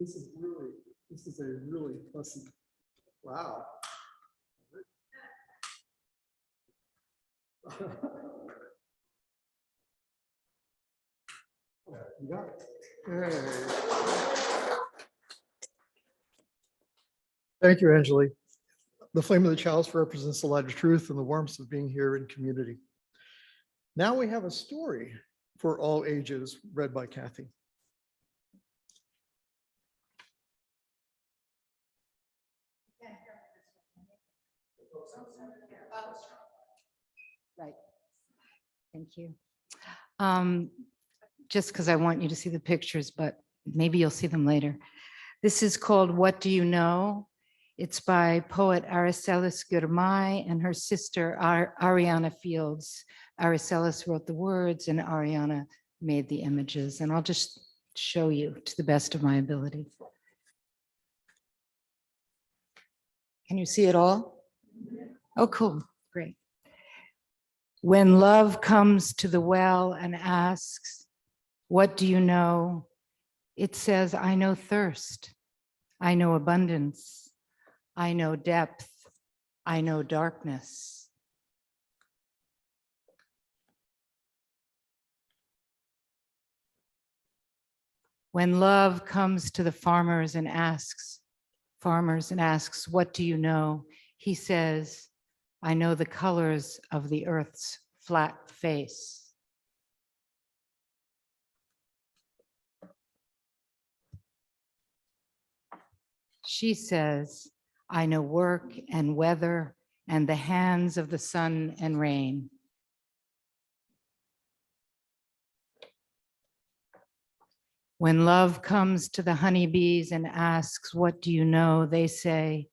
This is a really fussy, wow. You got it. Hey. Thank you, Angeli. The flame of the chalice represents the light of truth and the warmth of being here in community. Now we have a story for all ages read by Kathy. Right. Thank you. Just because I want you to see the pictures, but maybe you'll see them later. This is called What Do You Know? It's by poet Araceli Girmay and her sister Ariana Fields. Araceli wrote the words and Ariana made the images, and I'll just show you to the best of my ability. Can you see it all? Oh, cool, great. When love comes to the well and asks, what do you know? It says, I know thirst, I know abundance, I know depth, I know darkness. When love comes to the farmers and asks, what do you know? He says, I know the colors of the earth's flat face. She says, I know work and weather and the hands of the sun and rain. When love comes to the honeybees and asks, what do you know? They say,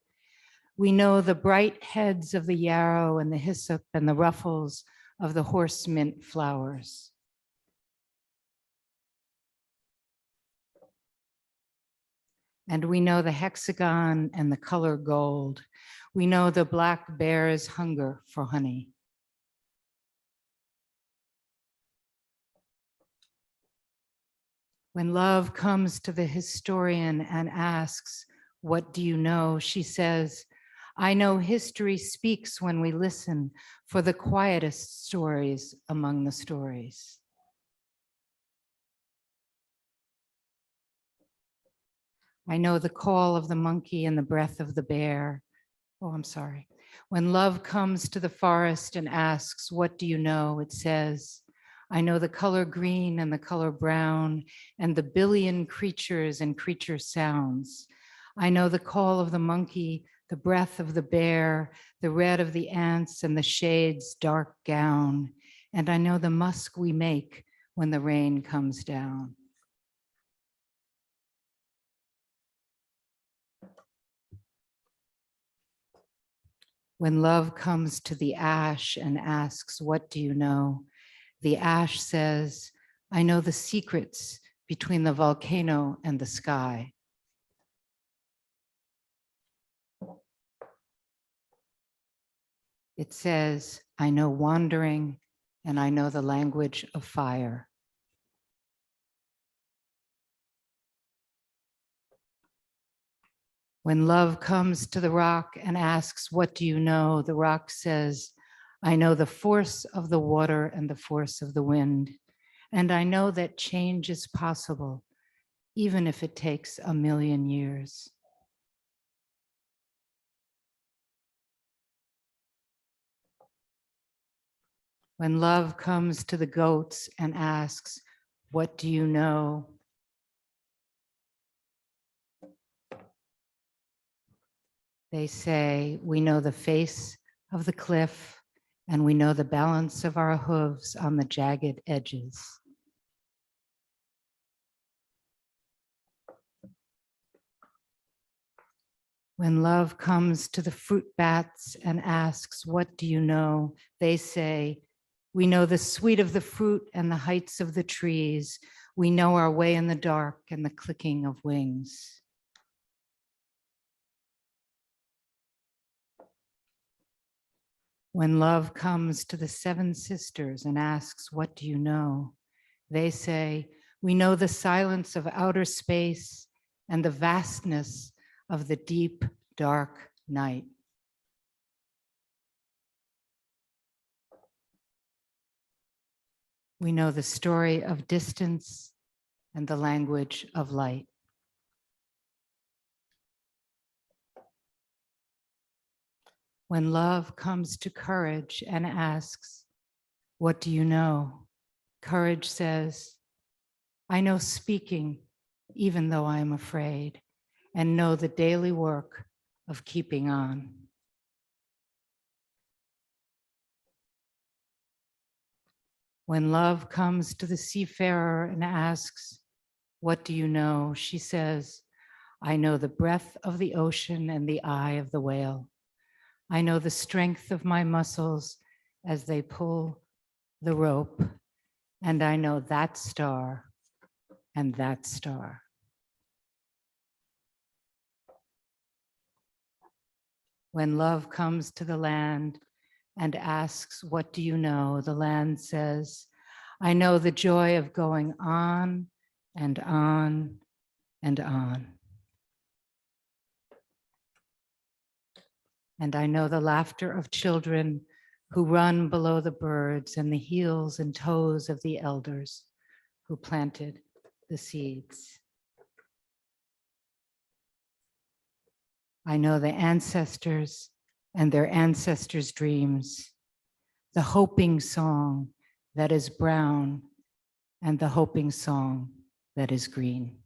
we know the bright heads of the yarrow and the hyssop and the ruffles of the horse mint flowers. And we know the hexagon and the color gold. We know the black bear's hunger for honey. When love comes to the historian and asks, what do you know? She says, I know history speaks when we listen for the quietest stories among the stories. I know the call of the monkey and the breath of the bear. Oh, I'm sorry. When love comes to the forest and asks, what do you know? It says, I know the color green and the color brown and the billion creatures and creature sounds. I know the call of the monkey, the breath of the bear, the red of the ants and the shade's dark gown. And I know the musk we make when the rain comes down. When love comes to the ash and asks, what do you know? The ash says, I know the secrets between the volcano and the sky. It says, I know wandering and I know the language of fire. When love comes to the rock and asks, what do you know? The rock says, I know the force of the water and the force of the wind. And I know that change is possible, even if it takes 1,000,000 years. When love comes to the goats and asks, what do you know? They say, we know the face of the cliff and we know the balance of our hooves on the jagged edges. When love comes to the fruit bats and asks, what do you know? They say, we know the sweet of the fruit and the heights of the trees. We know our way in the dark and the clicking of wings. When love comes to the seven sisters and asks, what do you know? They say, we know the silence of outer space and the vastness of the deep, dark night. We know the story of distance and the language of light. When love comes to courage and asks, "What do you know?" Courage says, "I know speaking, even though I am afraid, and know the daily work of keeping on." When love comes to the seafarer and asks, "What do you know?" she says, "I know the breath of the ocean and the eye of the whale. I know the strength of my muscles as they pull the rope, and I know that star and that star." When love comes to the land and asks, "What do you know?" the land says, "I know the joy of going on and on and on. And I know the laughter of children who run below the birds and the heels and toes of the elders who planted the seeds. I know the ancestors and their ancestors' dreams, the hoping song that is brown and the hoping song that is green.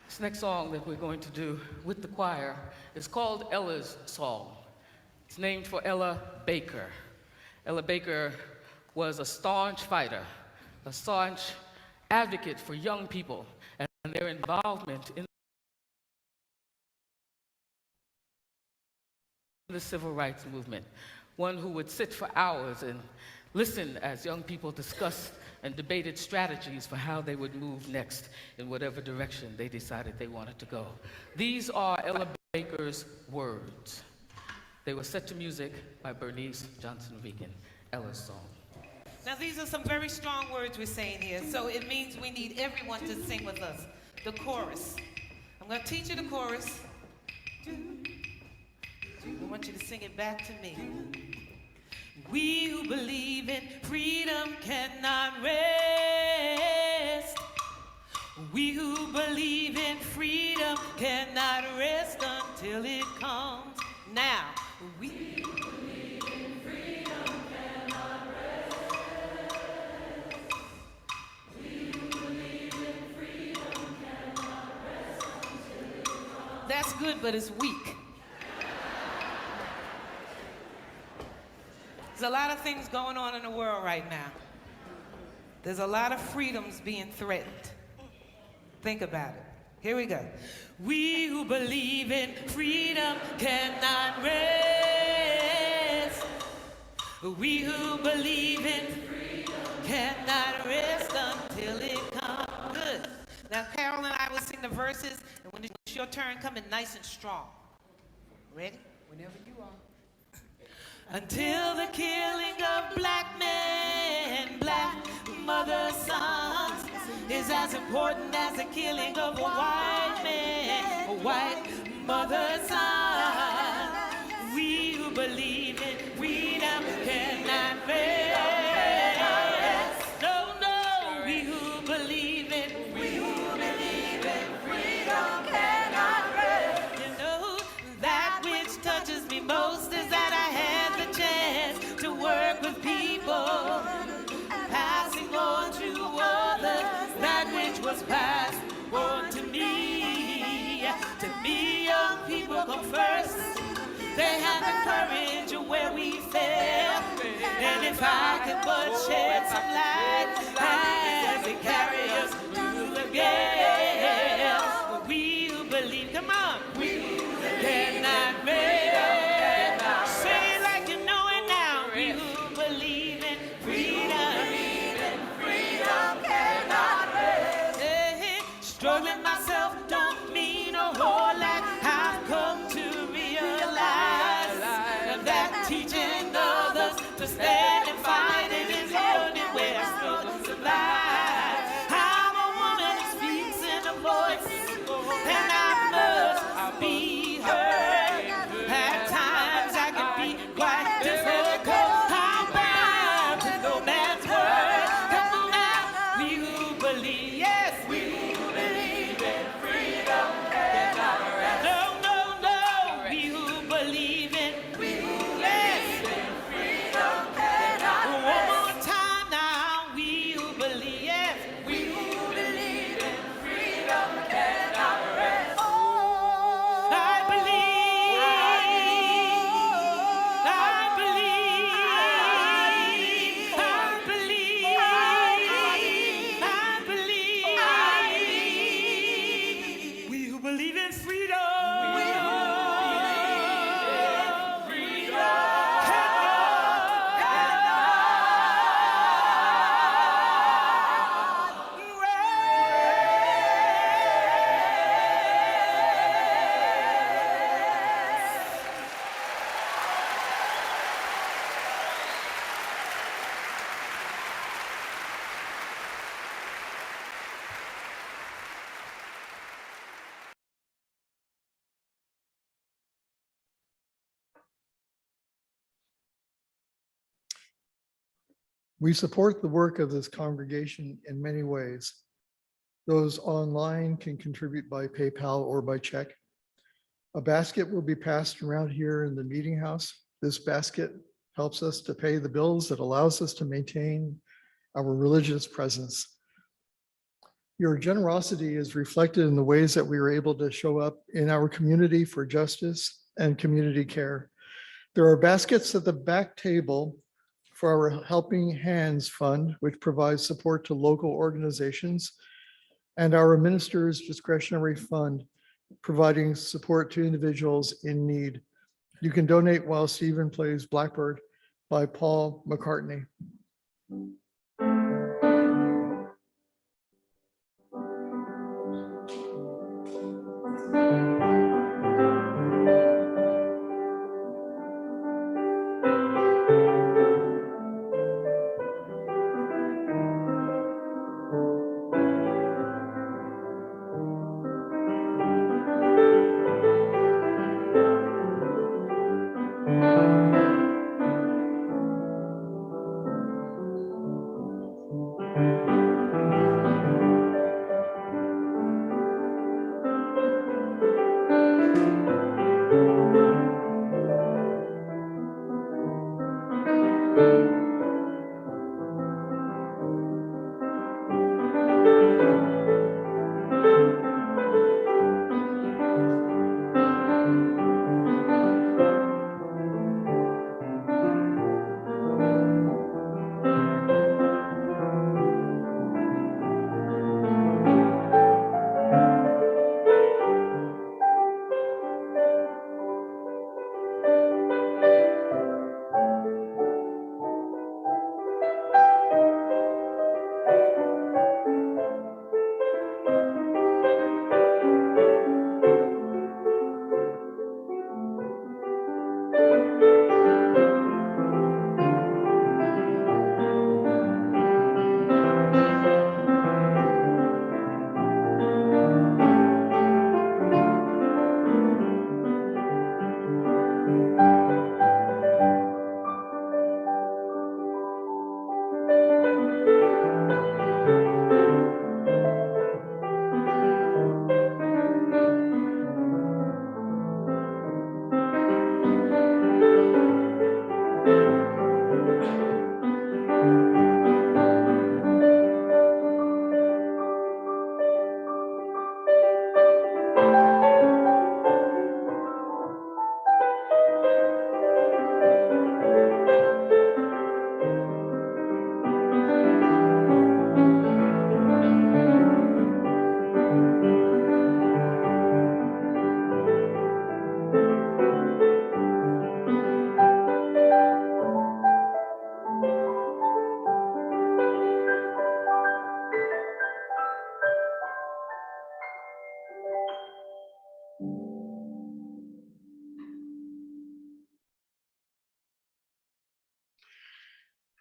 This next song that we're going to do with the choir is called Ella's Song. It's named for Ella Baker. Ella Baker was a staunch fighter, a staunch advocate for young people and their involvement in the civil rights movement. One who would sit for hours and listen as young people discussed and debated strategies for how they would move next in whatever direction they decided they wanted to go. These are Ella Baker's words. They were set to music by Bernice Johnson-Regan, Ella's Song. Now these are some very strong words we're saying here, so it means we need everyone to sing with us. The chorus. I'm going to teach you the chorus. I want you to sing it back to me. We who believe in freedom cannot rest. We who believe in freedom cannot rest until it comes. Now, we who believe in freedom cannot rest. We who believe in freedom cannot rest until it comes. That's good, but it's weak. There's a lot of things going on in the world right now. There's a lot of freedoms being threatened. Think about it. Here we go. We who believe in freedom cannot rest. We who believe in freedom cannot rest until it comes. Good. Now Carol and I will sing the verses, and when it's your turn, come in nice and strong. Ready? Whenever you are. Until the killing of black men, black mother sons is as important as the killing of a white man, a white mother son. We who believe in freedom cannot rest. No, no, we who believe in freedom cannot rest. You know, that which touches me most is that I had the chance to work with people, passing on to others that which was passed on to me. To me, young people come first. They have the courage of where we fail. And if I could but shed some light as they carry us through the gale, we who believe, come on, we cannot rest. Say it like you know it now. We who believe. believe in freedom. We support the work of this congregation in many ways. Those online can contribute by PayPal or by check. A basket will be passed around here in the meeting house. This basket helps us to pay the bills that allows us to maintain our religious presence. Your generosity is reflected in the ways that we are able to show up in our community for justice and community care. There are baskets at the back table for our Helping Hands Fund, which provides support to local organizations, and our Minister's Discretionary Fund, providing support to individuals in need. You can donate while Stephen plays Blackbird by Paul McCartney.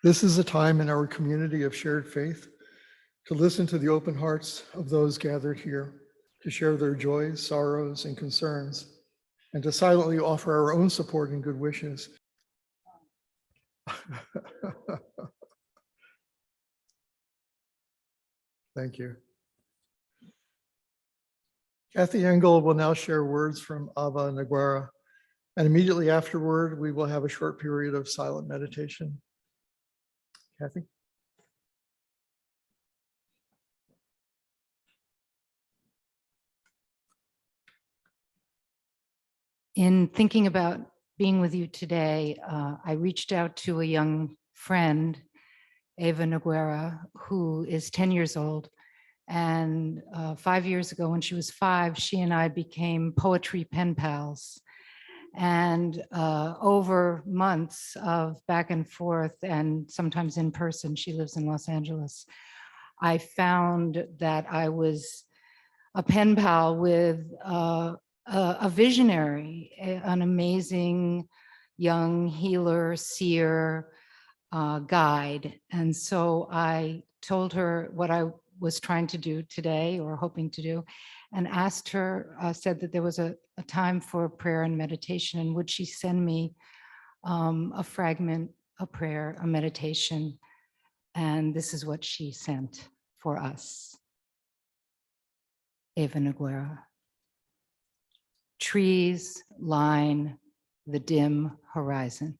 This is a time in our community of shared faith to listen to the open hearts of those gathered here, to share their joys, sorrows, and concerns, and to silently offer our own support and good wishes. Thank you. Kathy Engel will now share words from Ava Naguera, and immediately afterward, we will have a short period of silent meditation. Kathy? In thinking about being with you today, I reached out to a young friend, Ava Naguera, who is 10 years old And 5 years ago, when she was 5, she and I became poetry pen pals. And over months of back and forth, and sometimes in person, she lives in Los Angeles, I found that I was a pen pal with a visionary, an amazing young healer, seer, guide. And so I told her what I was trying to do today, or hoping to do, and asked her, said that there was a time for prayer and meditation, and would she send me a fragment, a prayer, a meditation. And this is what she sent for us. Eva Noguera. Trees line the dim horizon.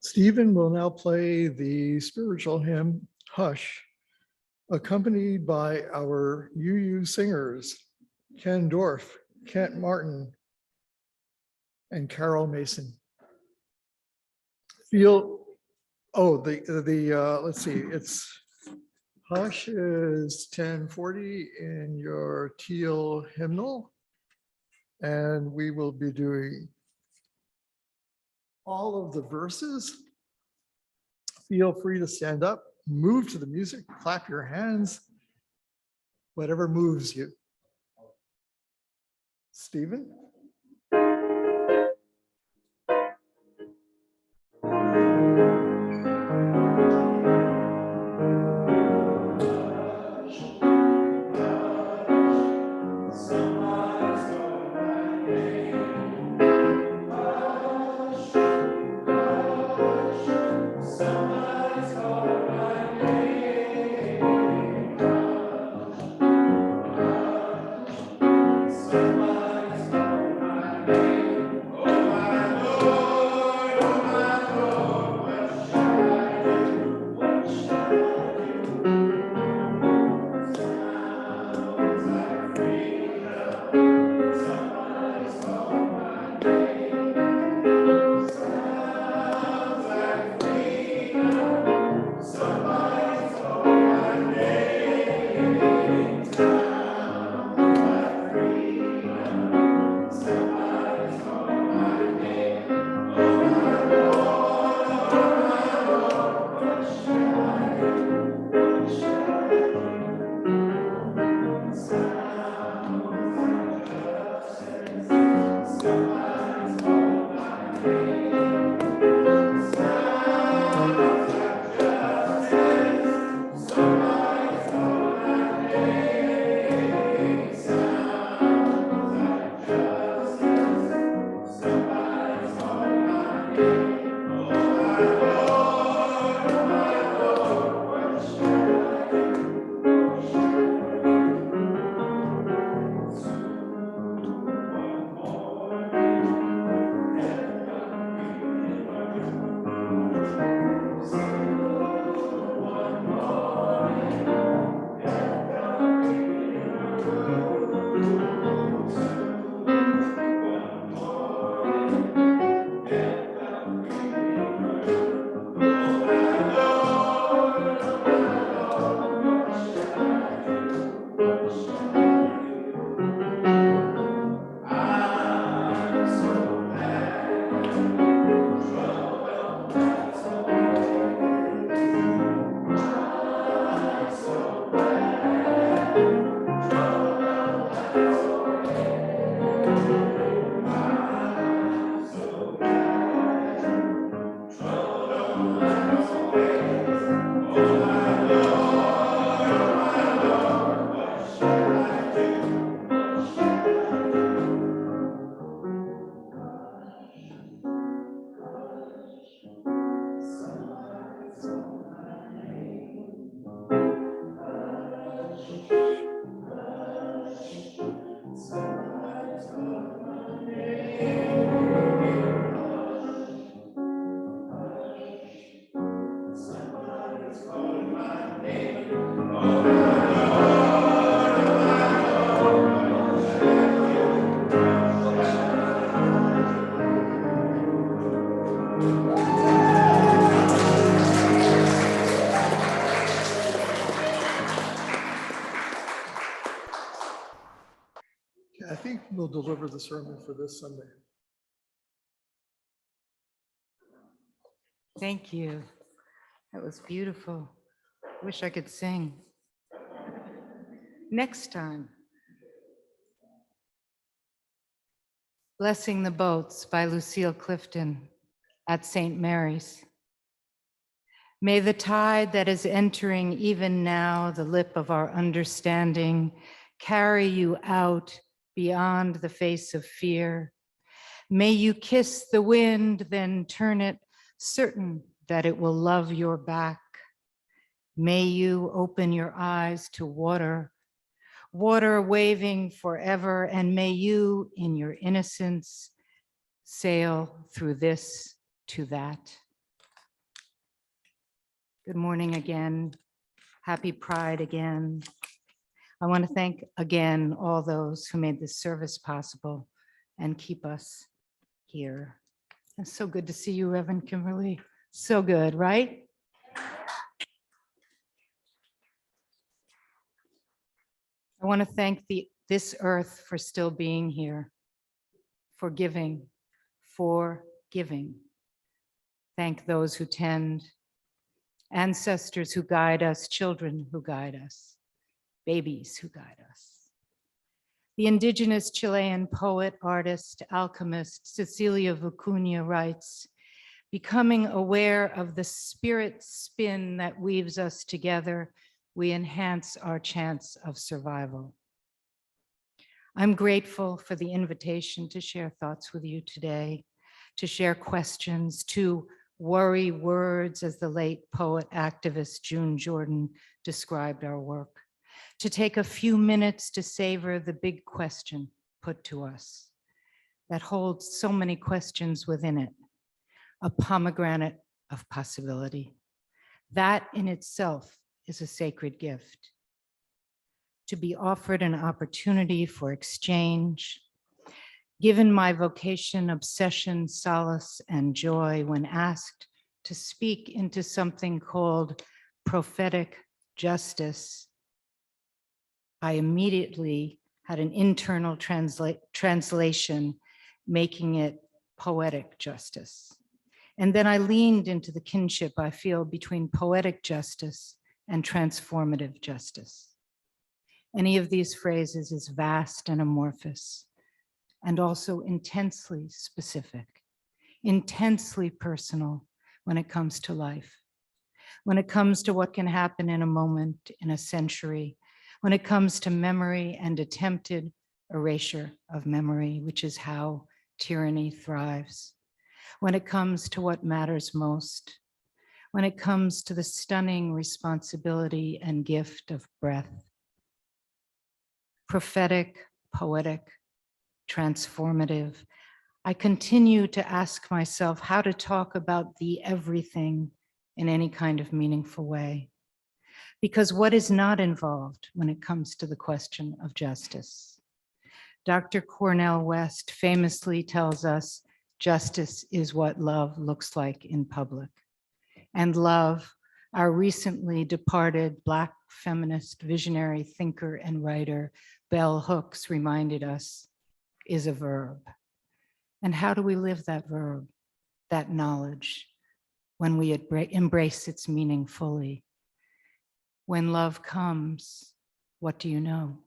Stephen will now play the spiritual hymn, Hush, accompanied by our UU singers, Ken Dorff, Kent Martin, and Carol Mason. Let's see, it's Hush is 1040 in your teal hymnal, and we will be doing all of the verses. Feel free to stand up, move to the music, clap your hands, whatever moves you. Stephen? I think we'll deliver the sermon for this Sunday. Thank you. That was beautiful. Wish I could sing. Next time. Blessing the Boats by Lucille Clifton at St. Mary's. May the tide that is entering even now the lip of our understanding carry you out beyond the face of fear. May you kiss the wind, then turn it, certain that it will love your back. May you open your eyes to water, water waving forever, and may you, in your innocence, sail through this to that. Good morning again. Happy Pride again. I want to thank again all those who made this service possible and keep us here. It's so good to see you, Reverend Kimberly. So good, right? I want to thank this earth for still being here, for giving. Thank those who tend, ancestors who guide us, children who guide us, babies who guide us. The indigenous Chilean poet, artist, alchemist, Cecilia Vicuña writes, becoming aware of the spirit spin that weaves us together, we enhance our chance of survival. I'm grateful for the invitation to share thoughts with you today, to share questions, to worry words, as the late poet activist June Jordan described our work, to take a few minutes to savor the big question put to us that holds so many questions within it, a pomegranate of possibility. That in itself is a sacred gift. To be offered an opportunity for exchange, given my vocation, obsession, solace, and joy when asked to speak into something called prophetic justice, I immediately had an internal translation, making it poetic justice. And then I leaned into the kinship I feel between poetic justice and transformative justice. Any of these phrases is vast and amorphous, and also intensely specific, intensely personal when it comes to life, when it comes to what can happen in a moment, in a century, when it comes to memory and attempted erasure of memory, which is how tyranny thrives, when it comes to what matters most, when it comes to the stunning responsibility and gift of breath. Prophetic, poetic, transformative, I continue to ask myself how to talk about the everything in any kind of meaningful way. Because what is not involved when it comes to the question of justice? Dr. Cornel West famously tells us justice is what love looks like in public. And love, our recently departed Black feminist visionary thinker and writer, Bell Hooks, reminded us, is a verb. And how do we live that verb, that knowledge, when we embrace its meaning fully? When love comes, what do you know?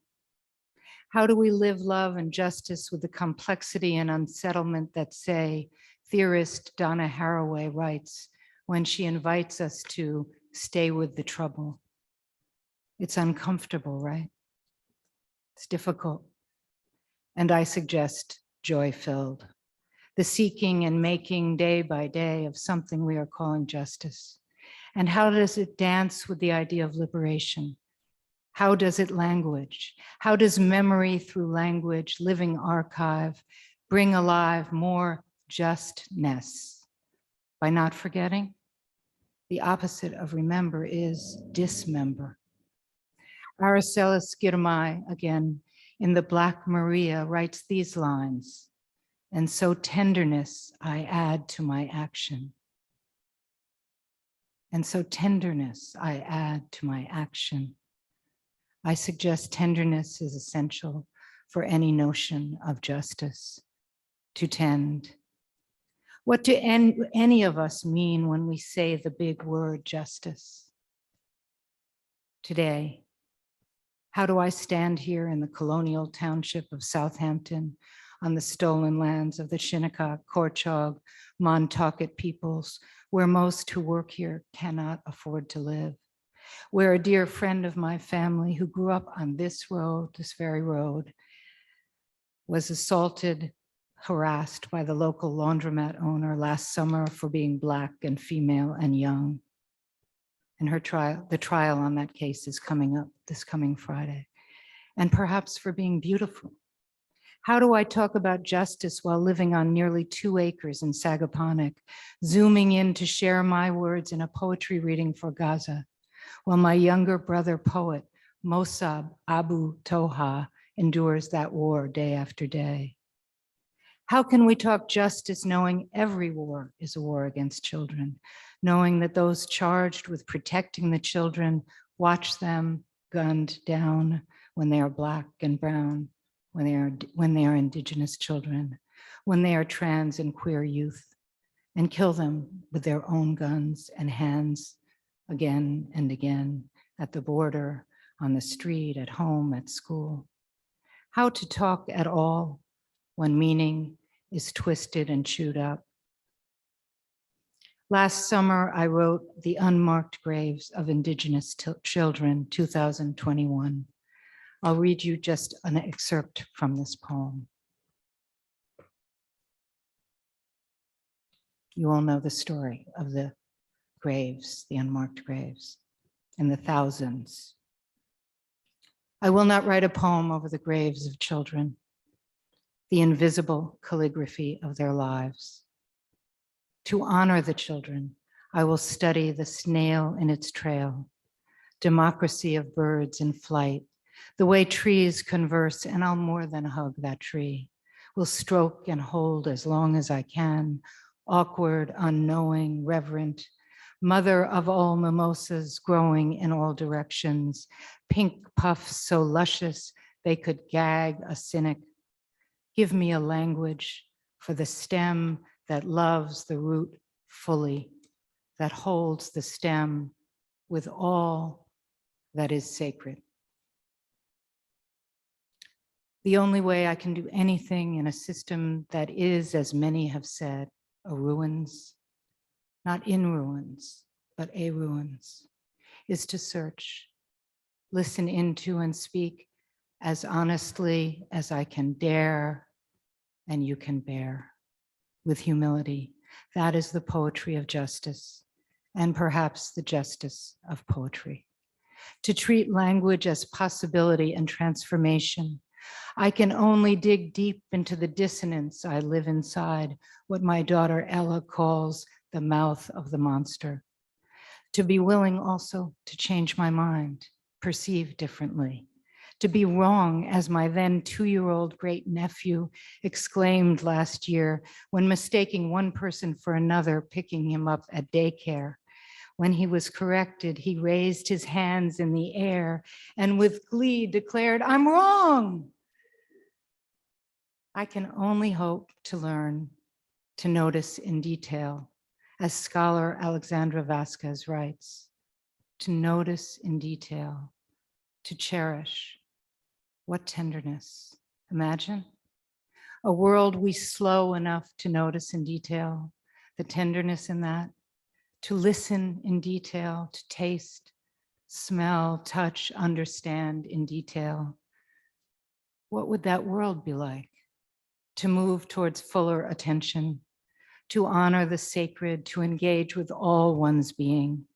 How do we live love and justice with the complexity and unsettlement that, say, theorist Donna Haraway writes when she invites us to stay with the trouble? It's uncomfortable, right? It's difficult. And I suggest joy-filled, the seeking and making day by day of something we are calling justice. And how does it dance with the idea of liberation? How does it language? How does memory through language, living archive, bring alive more justness? By not forgetting, the opposite of remember is dismember. Araceli Girmay, again, in the Black Maria, writes these lines, and so tenderness I add to my action. And so tenderness I add to my action. I suggest tenderness is essential for any notion of justice, to tend. What do any of us mean when we say the big word justice? Today, how do I stand here in the colonial township of Southampton on the stolen lands of the Shinnecock, Korchog, Montaukett peoples, where most who work here cannot afford to live? Where a dear friend of my family who grew up on this road, this very road, was assaulted, harassed by the local laundromat owner last summer for being Black and female and young. And the trial on that case is coming up this coming Friday. And perhaps for being beautiful. How do I talk about justice while living on nearly 2 acres in Sagaponack, zooming in to share my words in a poetry reading for Gaza, while my younger brother poet, Mossab Abu Toha, endures that war day after day? How can we talk justice knowing every war is a war against children, knowing that those charged with protecting the children watch them gunned down when they are Black and brown, when they are Indigenous children, when they are trans and queer youth, and kill them with their own guns and hands again and again at the border, on the street, at home, at school? How to talk at all when meaning is twisted and chewed up? Last summer, I wrote The Unmarked Graves of Indigenous Children, 2021. I'll read you just an excerpt from this poem. You all know the story of the graves, the unmarked graves, and the thousands. I will not write a poem over the graves of children, the invisible calligraphy of their lives. To honor the children, I will study the snail in its trail, democracy of birds in flight, the way trees converse, and I'll more than hug that tree. Will stroke and hold as long as I can, awkward, unknowing, reverent, mother of all mimosas growing in all directions, pink puffs so luscious they could gag a cynic. Give me a language for the stem that loves the root fully, that holds the stem with all that is sacred. The only way I can do anything in a system that is, as many have said, a ruins, not in ruins, but a ruins, is to search, listen into and speak as honestly as I can dare and you can bear, with humility. That is the poetry of justice, and perhaps the justice of poetry. To treat language as possibility and transformation, I can only dig deep into the dissonance I live inside, what my daughter Ella calls the mouth of the monster. to be willing also to change my mind, perceive differently, to be wrong, as my then 2-year-old great nephew exclaimed last year when mistaking one person for another, picking him up at daycare. When he was corrected, he raised his hands in the air and with glee declared, "I'm wrong." I can only hope to learn to notice in detail, as scholar Alexandra Vasquez writes, to notice in detail, to cherish. What tenderness. Imagine a world we slow enough to notice in detail, the tenderness in that, to listen in detail, to taste, smell, touch, understand in detail. What would that world be like? To move towards fuller attention, to honor the sacred, to engage with all one's being.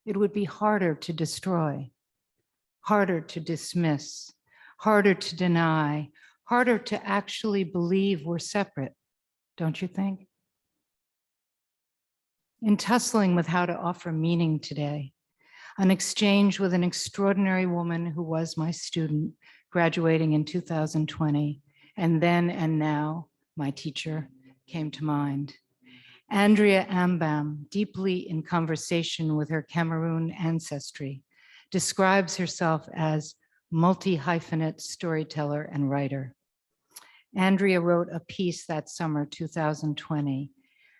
It would be harder to destroy, harder to dismiss, harder to deny, harder to actually believe we're separate, don't you think? In tussling with how to offer meaning today, an exchange with an extraordinary woman who was my student, graduating in 2020, and then and now my teacher, came to mind. Andrea Ambam, deeply in conversation with her Cameroon ancestry, describes herself as multi-hyphenate storyteller and writer. Andrea wrote a piece that summer, 2020,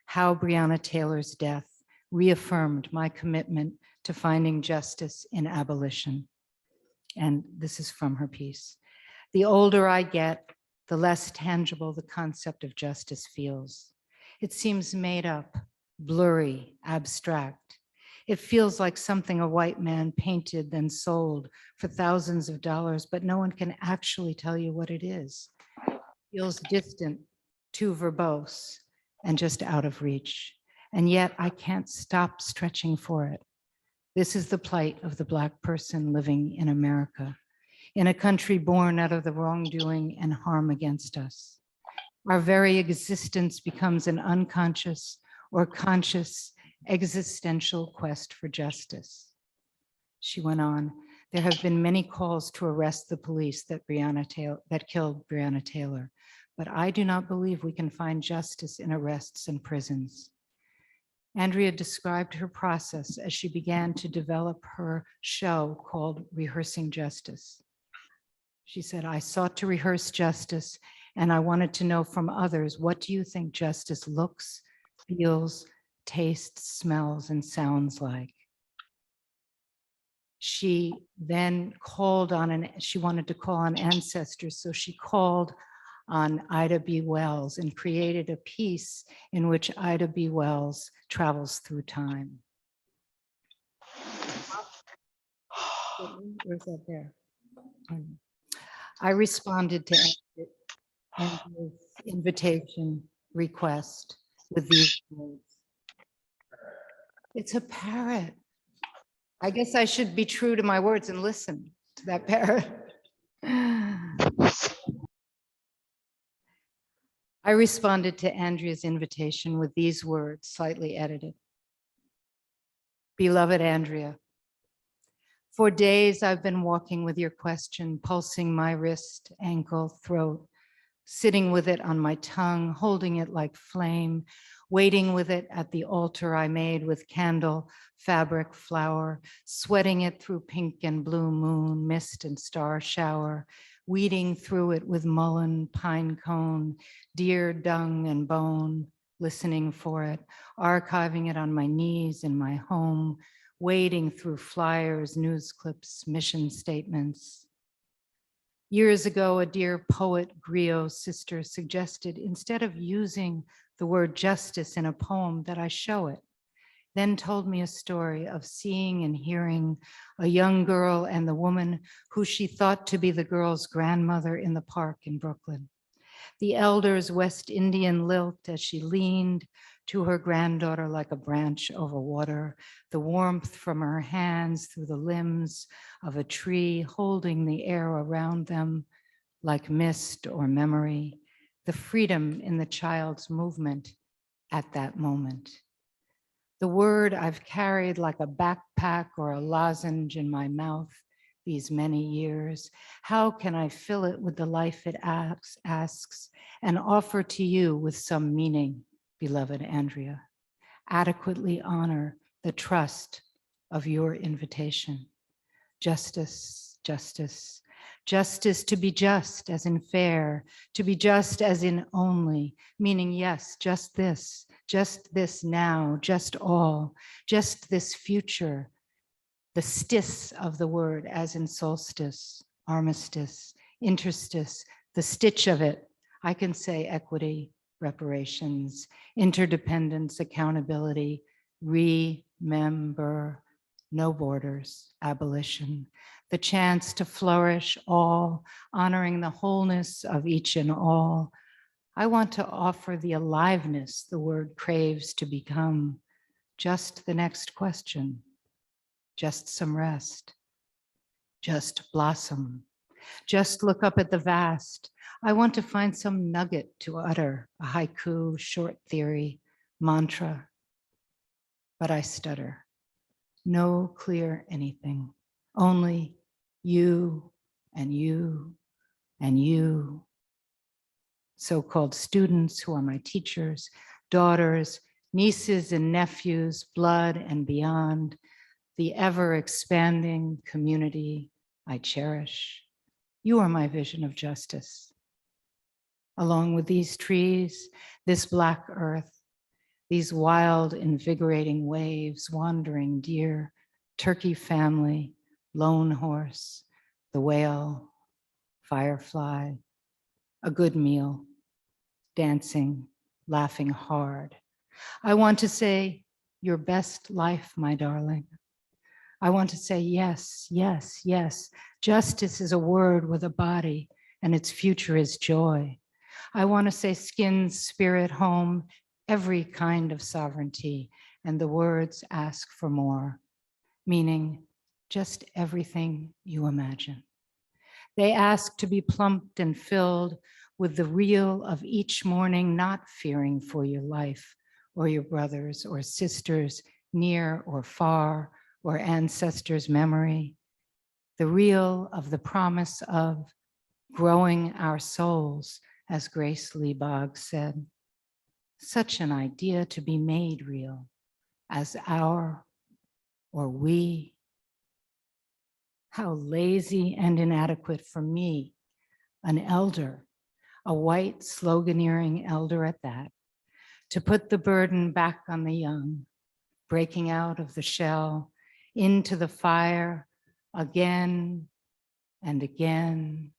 How Breonna Taylor's Death Reaffirmed My Commitment to Finding Justice in Abolition. And this is from her piece. The older I get, the less tangible the concept of justice feels. It seems made up, blurry, abstract. It feels like something a white man painted then sold for thousands of dollars, but no one can actually tell you what it is. It feels distant, too verbose, and just out of reach. And yet I can't stop stretching for it. This is the plight of the Black person living in America, in a country born out of the wrongdoing and harm against us. Our very existence becomes an unconscious or conscious existential quest for justice. She went on, there have been many calls to arrest the police that killed Breonna Taylor, but I do not believe we can find justice in arrests and prisons. Andrea described her process as she began to develop her show called Rehearsing Justice. She said, I sought to rehearse justice, and I wanted to know from others, what do you think justice looks, feels, tastes, smells, and sounds like? She then called on, she wanted to call on ancestors, so she called on Ida B. Wells and created a piece in which Ida B. Wells travels through time. Where's that there? I responded to Andrew's invitation request with these words. It's a parrot. I guess I should be true to my words and listen to that parrot. I responded to Andrea's invitation with these words, slightly edited. Beloved Andrea, for days I've been walking with your question, pulsing my wrist, ankle, throat, sitting with it on my tongue, holding it like flame, waiting with it at the altar I made with candle, fabric, flower, sweating it through pink and blue moon, mist and star shower, weeding through it with mullein, pine cone, deer dung and bone, listening for it, archiving it on my knees in my home, wading through flyers, news clips, mission statements. Years ago, a dear poet, griot's sister, suggested instead of using the word justice in a poem that I show it, then told me a story of seeing and hearing a young girl and the woman who she thought to be the girl's grandmother in the park in Brooklyn. The elder's West Indian lilt as she leaned to her granddaughter like a branch over water, the warmth from her hands through the limbs of a tree holding the air around them like mist or memory, the freedom in the child's movement at that moment. The word I've carried like a backpack or a lozenge in my mouth these many years. How can I fill it with the life it asks and offer to you with some meaning, beloved Andrea? Adequately honor the trust of your invitation. Justice, justice, justice to be just as in fair, to be just as in only, meaning yes, just this now, just all, just this future, the stis of the word as in solstice, armistice, interstice, the stitch of it. I can say equity, reparations, interdependence, accountability, remember, no borders, abolition, the chance to flourish all, honoring the wholeness of each and all. I want to offer the aliveness the word craves to become. Just the next question, just some rest, just blossom, just look up at the vast. I want to find some nugget to utter, a haiku, short theory, mantra, but I stutter. No clear anything, only you and you and you. So-called students who are my teachers, daughters, nieces and nephews, blood and beyond, the ever-expanding community I cherish. You are my vision of justice. Along with these trees, this black earth, these wild, invigorating waves, wandering deer, turkey family, lone horse, the whale, firefly, a good meal, dancing, laughing hard. I want to say, your best life, my darling. I want to say yes, yes, yes. Justice is a word with a body, and its future is joy. I want to say skin, spirit, home, every kind of sovereignty, and the words ask for more, meaning just everything you imagine. They ask to be plumped and filled with the real of each morning, not fearing for your life or your brothers or sisters near or far or ancestors' memory, the real of the promise of growing our souls, as Grace Lee Boggs said. Such an idea to be made real as our or we. How lazy and inadequate for me, an elder, a white sloganeering elder at that, to put the burden back on the young, breaking out of the shell, into the fire again and again,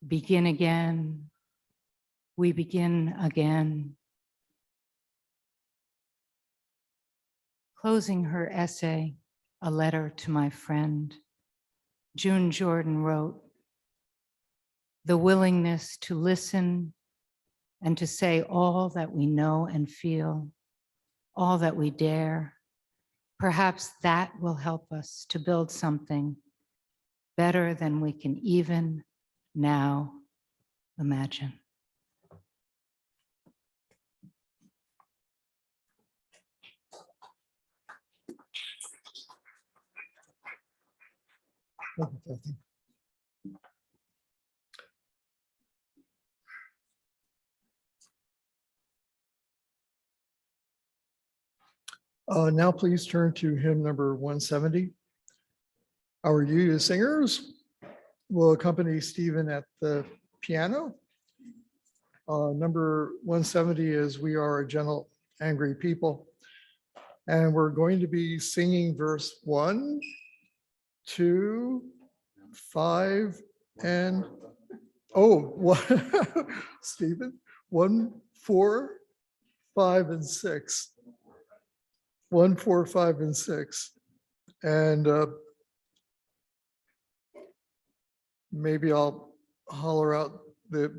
begin again, we begin again. Closing her essay, A Letter to My Friend, June Jordan wrote, the willingness to listen and to say all that we know and feel, all that we dare, perhaps that will help us to build something better than we can even now imagine. Thank you, Kathy. Now please turn to hymn number 170. Our youth singers will accompany Stephen at the piano. Number 170 is We Are a Gentle, Angry People. And we're going to be singing verse 1, 2, 5, and Stephen, 1, 4, 5, and 6. 1, 4, 5, and 6. And maybe I'll holler out the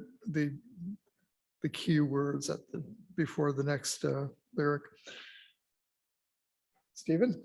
key words at the before the next lyric. Stephen?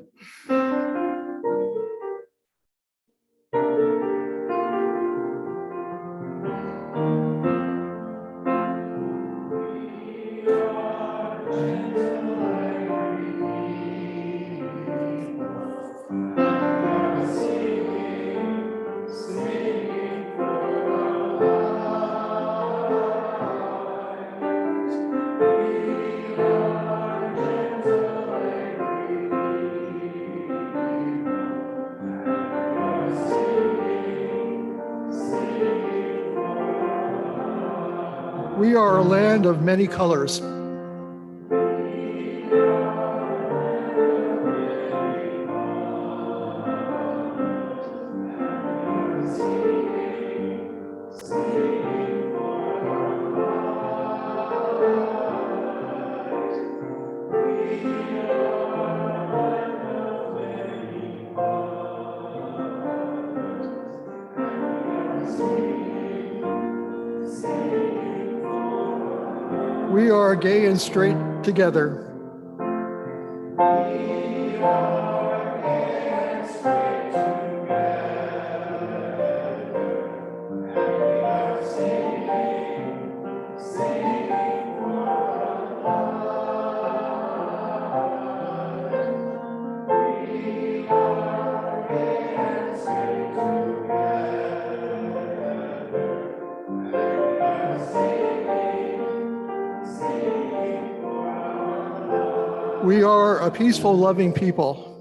We are a land of many colors. We are gay and straight together. We are a peaceful, loving people.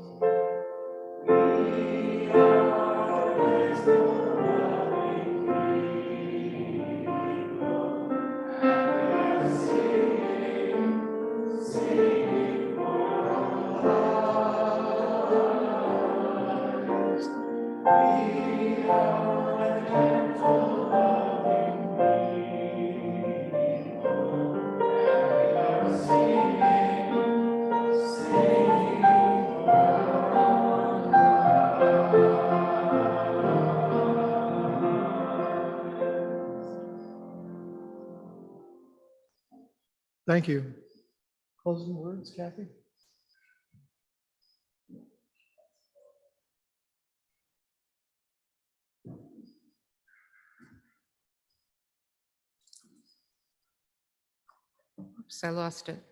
Thank you. Closing words, Kathy? Oops, I lost it.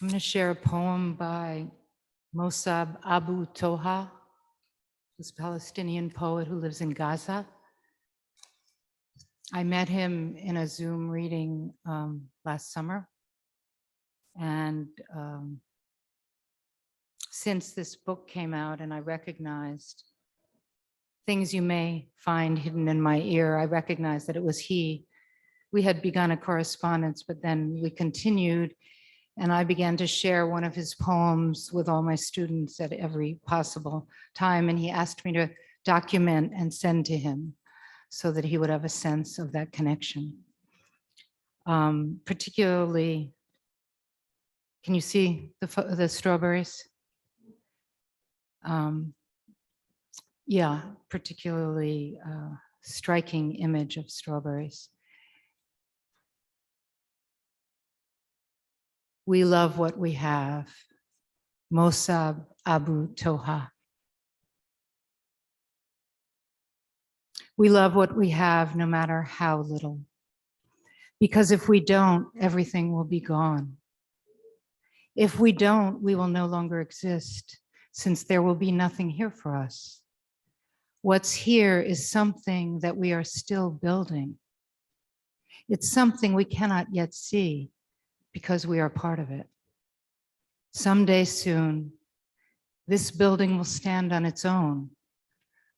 I'm going to share a poem by Mossab Abu Toha, this Palestinian poet who lives in Gaza. I met him in a Zoom reading last summer. And since this book came out and I recognized things you may find hidden in my ear, I recognized that it was he. We had begun a correspondence, but then we continued, and I began to share one of his poems with all my students at every possible time, and he asked me to document and send to him so that he would have a sense of that connection. Particularly, can you see the strawberries? Yeah, particularly striking image of strawberries. We love what we have. Mossab Abu Toha. We love what we have no matter how little. Because if we don't, everything will be gone. If we don't, we will no longer exist, since there will be nothing here for us. What's here is something that we are still building. It's something we cannot yet see because we are part of it. Someday soon, this building will stand on its own,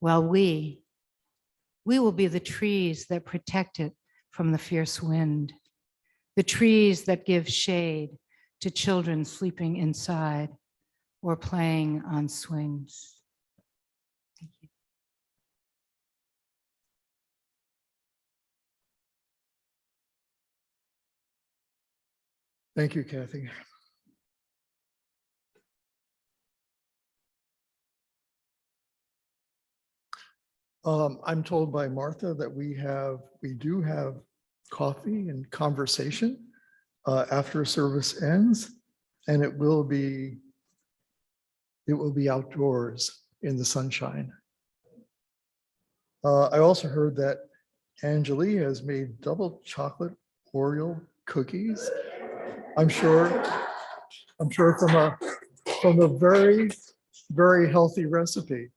while we will be the trees that protect it from the fierce wind, the trees that give shade to children sleeping inside or playing on swings. Thank you. Thank you, Kathy. I'm told by Martha that we do have coffee and conversation after service ends, and it will be outdoors in the sunshine. I also heard that Angeli has made double chocolate Oreo cookies. I'm sure from a very, very healthy recipe.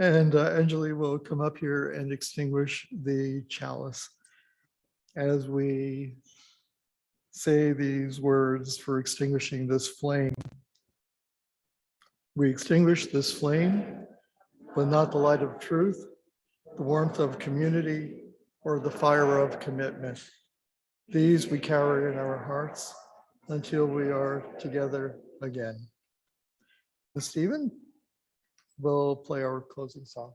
And Angeli will come up here and extinguish the chalice. as we say these words for extinguishing this flame. We extinguish this flame, but not the light of truth, the warmth of community, or the fire of commitment. These we carry in our hearts until we are together again. And Stephen will play our closing song.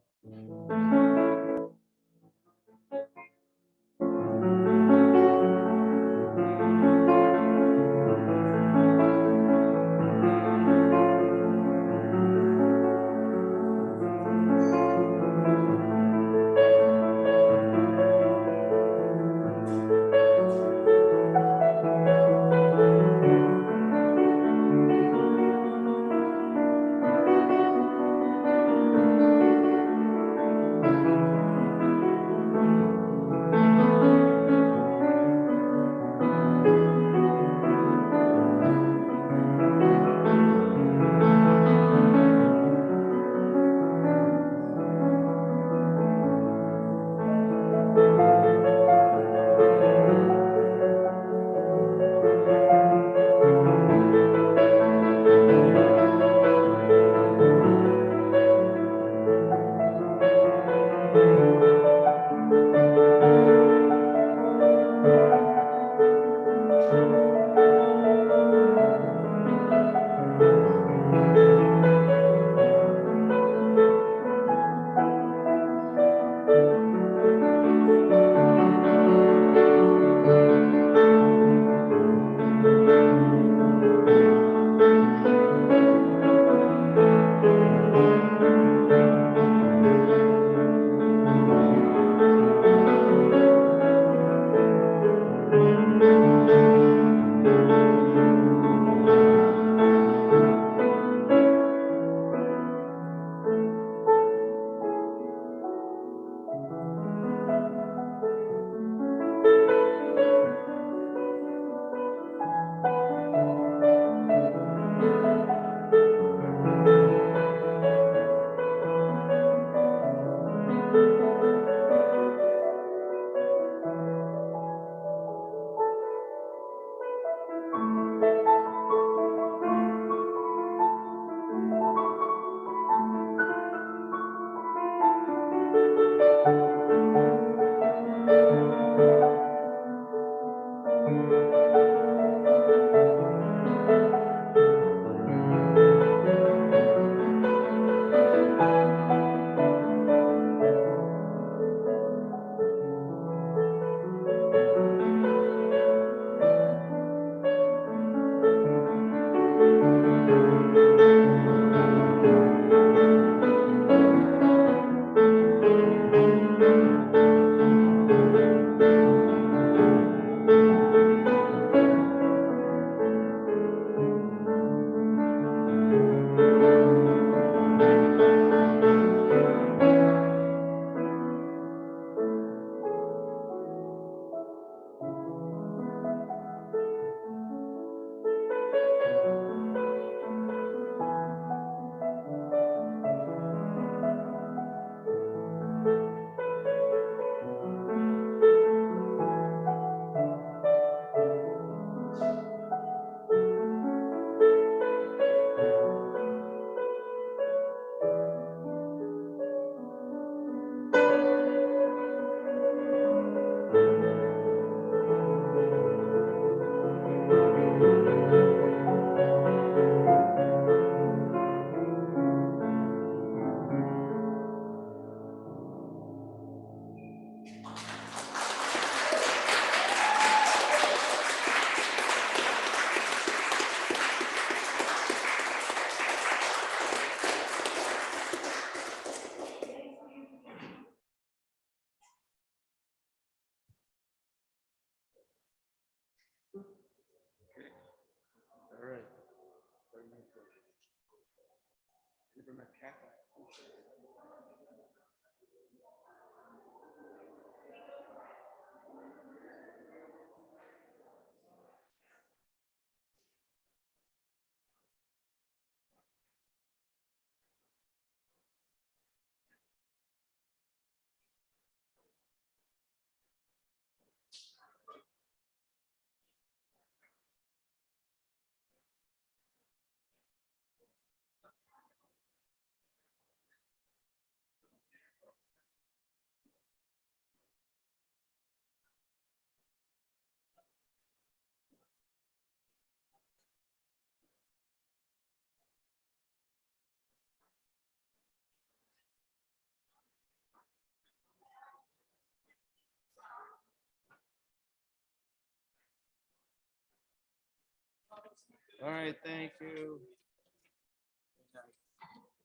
All right, thank you.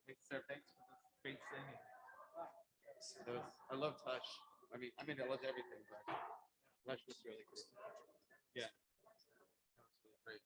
Thanks, sir. Thanks for this great singing. I love Hush. I loved everything, but Hush was really good. Yeah, that was really great.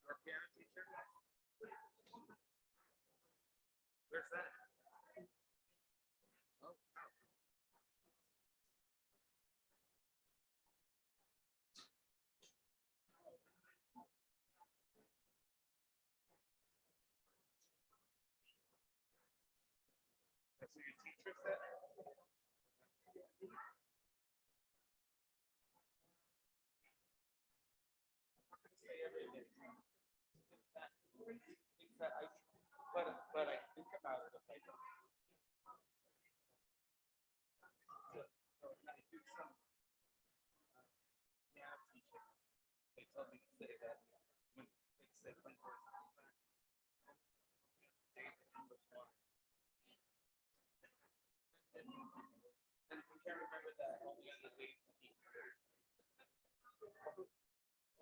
Your parent teacher? Where's that? Oh, wow. That's what your teacher said? Say everything. But I think about it.